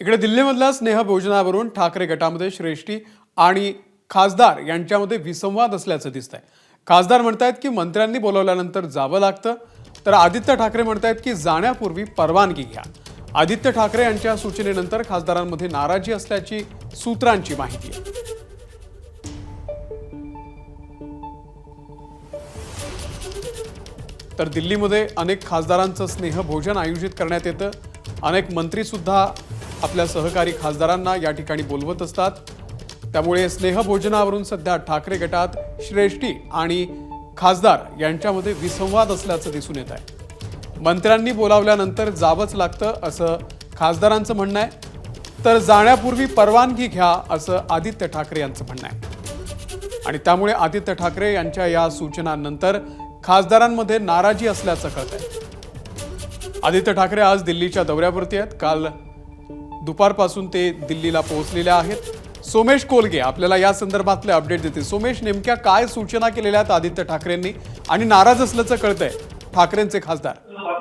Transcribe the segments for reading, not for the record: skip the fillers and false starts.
इकडे दिल्लीमधल्या स्नेहभोजनावरून ठाकरे गटामध्ये श्रेष्ठी आणि खासदार यांच्यामध्ये विसंवाद असल्याचं दिसतंय। खासदार म्हणतायत की मंत्र्यांनी बोलवल्यानंतर जावं लागतं, तर आदित्य ठाकरे म्हणतायत की जाण्यापूर्वी परवानगी घ्या। आदित्य ठाकरे यांच्या सूचनेनंतर खासदारांमध्ये नाराजी असल्याची सूत्रांची माहिती आहे। तर दिल्लीमध्ये अनेक खासदारांचं स्नेहभोजन आयोजित करण्यात येतं। अनेक मंत्री सुद्धा आपल्या सहकारी खासदारांना या ठिकाणी बोलवत असतात। त्यामुळे स्नेहभोजनावरून सध्या ठाकरे गटात श्रेष्ठी आणि खासदार यांच्यामध्ये विसंवाद असल्याचं दिसून येत आहे। मंत्र्यांनी बोलावल्यानंतर जावंच लागतं असं खासदारांचं म्हणणं आहे, तर जाण्यापूर्वी परवानगी घ्या असं आदित्य ठाकरे यांचं म्हणणं आहे। आणि त्यामुळे आदित्य ठाकरे यांच्या या सूचनांनंतर खासदारांमध्ये नाराजी असल्याचं कळतंय। आदित्य ठाकरे आज दिल्लीच्या दौऱ्यावरती आहेत। काल दुपारपासून ते दिल्लीला पोहोचलेले आहेत। सोमेश कोलगे आपल्याला या संदर्भातले अपडेट देतील। सोमेश, नेमक्या काय सूचना केलेल्या आहेत आदित्य ठाकरेंनी आणि नाराज असल्याचं कळतंय ठाकरेंचे खासदार?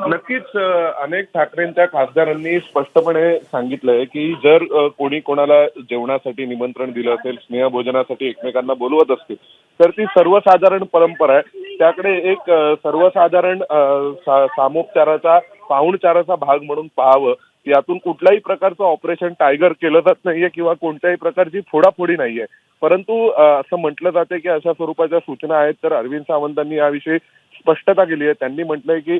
नक्कीच अनेक ठाकरेंच्या खासदारांनी स्पष्टपणे सांगितलंय की जर कोणी कोणाला जेवणासाठी निमंत्रण दिलं असेल, स्नेहभोजनासाठी एकमेकांना बोलवत असतील, तर ती सर्वसाधारण परंपरा आहे। त्याकडे एक सर्वसाधारण सामोपचाराचा पाहुणचाराचा भाग म्हणून पाहावं। यातून कुठल्याही प्रकारचं ऑपरेशन टायगर केलं जात नाहीये किंवा कोणत्याही प्रकारची फोडाफोडी नाहीये। परंतु असं म्हटलं जाते की अशा स्वरूपाच्या सूचना आहेत। तर अरविंद सावंतांनी याविषयी स्पष्टता केली आहे। त्यांनी म्हटलंय की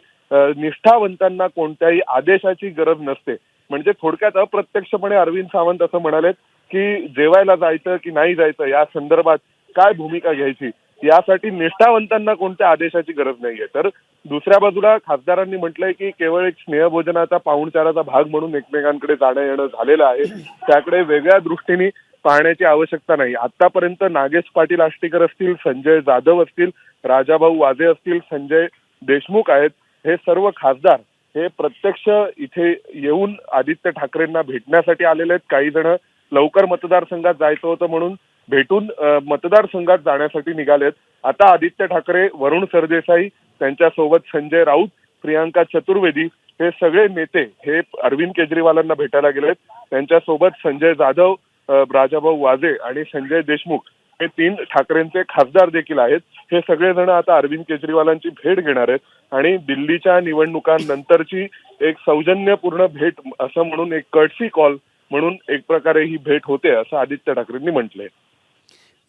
निष्ठावंतांना कोणत्याही आदेशाची गरज नसते। म्हणजे थोडक्यात अप्रत्यक्षपणे अरविंद सावंत असं म्हणालेत की जेवायला जायचं की नाही जायचं या संदर्भात काय भूमिका घ्यायची यासाठी निष्ठावंतांना कोणत्या आदेशाची गरज नाहीये। तर दुसऱ्या बाजूला खासदारांनी म्हटलंय की केवळ एक स्नेहभोजनाचा पाहुणचाराचा भाग म्हणून एकमेकांकडे जाणं येणं झालेलं आहे, त्याकडे वेगळ्या दृष्टीने पाहण्याची आवश्यकता नाही। आतापर्यंत नागेश पाटील आष्टीकर असतील, संजय जाधव असतील, राजाभाऊ वाजे असतील, संजय देशमुख आहेत, हे सर्व खासदार हे प्रत्यक्ष इथे येऊन आदित्य ठाकरेंना भेटण्यासाठी आलेले आहेत। काही जण लवकर मतदारसंघात जायचं होतं म्हणून भेटून मतदारसंघात जाण्यासाठी निघालेत। आता आदित्य ठाकरे, वरुण सरदेसाई, त्यांच्यासोबत संजय राऊत, प्रियांका चतुर्वेदी हे सगळे नेते हे अरविंद केजरीवालांना भेटायला गेलेत। त्यांच्यासोबत संजय जाधव, राजाभाऊ वाजे आणि संजय देशमुख हे 3 ठाकरेंचे खासदार देखील आहेत। हे सगळेजण आता अरविंद केजरीवालांची भेट घेणार आहेत आणि दिल्लीच्या निवडणुकांनंतरची एक सौजन्यपूर्ण भेट असं म्हणून, एक कर्टसी कॉल म्हणून एक प्रकारे ही भेट होते असं आदित्य ठाकरेंनी म्हटलंय।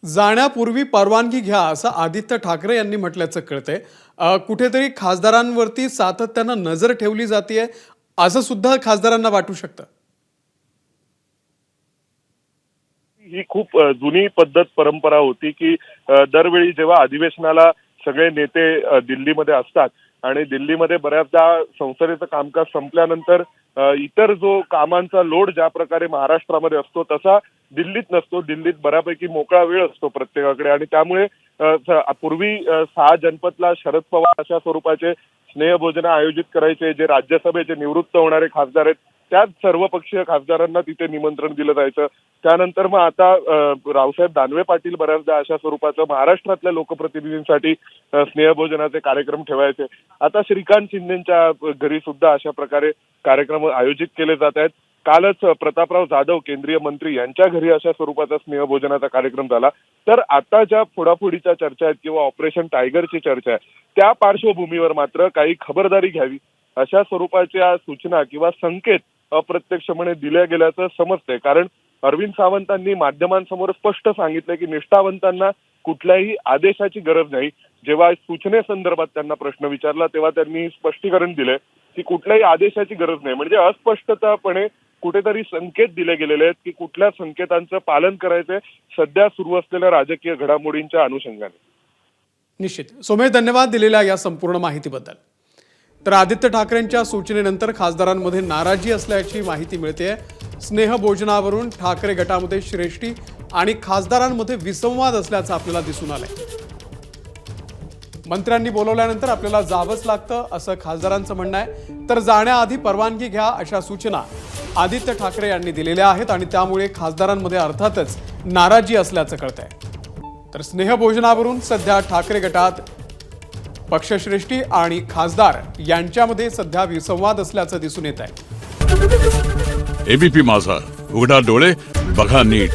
जाण्यापूर्वी परवानगी घ्या असं आदित्य ठाकरे यांनी म्हटल्याचं कळतंय। कुठेतरी खासदारांवरती सातत्यानं नजर ठेवली जाते असं सुद्धा खासदारांना वाटू शकतं। ही खूप जुनी पद्धत परंपरा होती की दरवेळी जेव्हा अधिवेशनाला सगळे नेते दिल्लीमध्ये असतात आणि दिल्लीमध्ये बऱ्याचदा संसदेचं कामकाज संपल्यानंतर इतर जो कामांचा लोड ज्या प्रकारे महाराष्ट्रामध्ये असतो तसा दिल्लीत नसतो। दिल्लीत बऱ्यापैकी मोकळा वेळ असतो प्रत्येकाकडे आणि त्यामुळे पूर्वी 6 जनपदला शरद पवार अशा स्वरूपाचे स्नेहभोजन आयोजित करायचे, जे राज्यसभेचे निवृत्त होणारे खासदार आहेत त्याच सर्वपक्षीय खासदारांना तिथे निमंत्रण दिलं जायचं। त्यानंतर मग आता रावसाहेब दानवे पाटील बऱ्याचदा अशा स्वरूपाचं महाराष्ट्रातल्या लोकप्रतिनिधींसाठी स्नेहभोजनाचे कार्यक्रम ठेवायचे। आता श्रीकांत शिंदेच्या घरी सुद्धा अशा प्रकारे कार्यक्रम आयोजित केले जात आहेत। कालच प्रतापराव जाधव केंद्रीय मंत्री यांच्या घरी अशा स्वरूपाचा स्नेहभोजनाचा कार्यक्रम झाला। तर आता ज्या फोडाफोडीच्या चर्चा आहेत किंवा ऑपरेशन टायगरची चर्चा आहे त्या पार्श्वभूमीवर मात्र काही खबरदारी घ्यावी अशा स्वरूपाच्या सूचना किंवा संकेत अप्रत्यक्षपणे दिल्या गेल्याचं समजतंय। कारण अरविंद सावंतांनी माध्यमांसमोर स्पष्ट सांगितलं की निष्ठावंतांना कुठल्याही आदेशाची गरज नाही। जेव्हा सूचनेसंदर्भात त्यांना प्रश्न विचारला तेव्हा त्यांनी स्पष्टीकरण दिले की कुठल्याही आदेशाची गरज नाही। म्हणजे अस्पष्टतापणे कुठेतरी संकेत दिले गेलेले आहेत की कुठल्या संकेतांचं पालन करायचंय सध्या सुरू असलेल्या राजकीय घडामोडींच्या अनुषंगाने। निश्चित सोमेश, धन्यवाद दिलेल्या या संपूर्ण माहितीबद्दल। तर आदित्य ठाकरेंच्या सूचनेनंतर खासदारांमध्ये नाराजी असल्याची माहिती मिळते। स्नेहभोजनावरून ठाकरे गटामध्ये श्रेष्ठी आणि खासदारांमध्ये विसंवाद असल्याचं आपल्याला दिसून आलंय। मंत्र्यांनी बोलवल्यानंतर आपल्याला जावंच लागतं असं खासदारांचं म्हणणं आहे, तर जाण्याआधी परवानगी घ्या अशा सूचना आदित्य ठाकरे यांनी दिलेल्या आहेत आणि त्यामुळे खासदारांमध्ये अर्थातच नाराजी असल्याचं कळतंय। तर स्नेहभोजनावरून सध्या ठाकरे गटात पक्षश्रेष्ठी आणि खासदार यांच्यामध्ये सध्या विसंवाद असल्याचं दिसून येत आहे। एबीपी माझा, उघडा डोळे बघा नीट.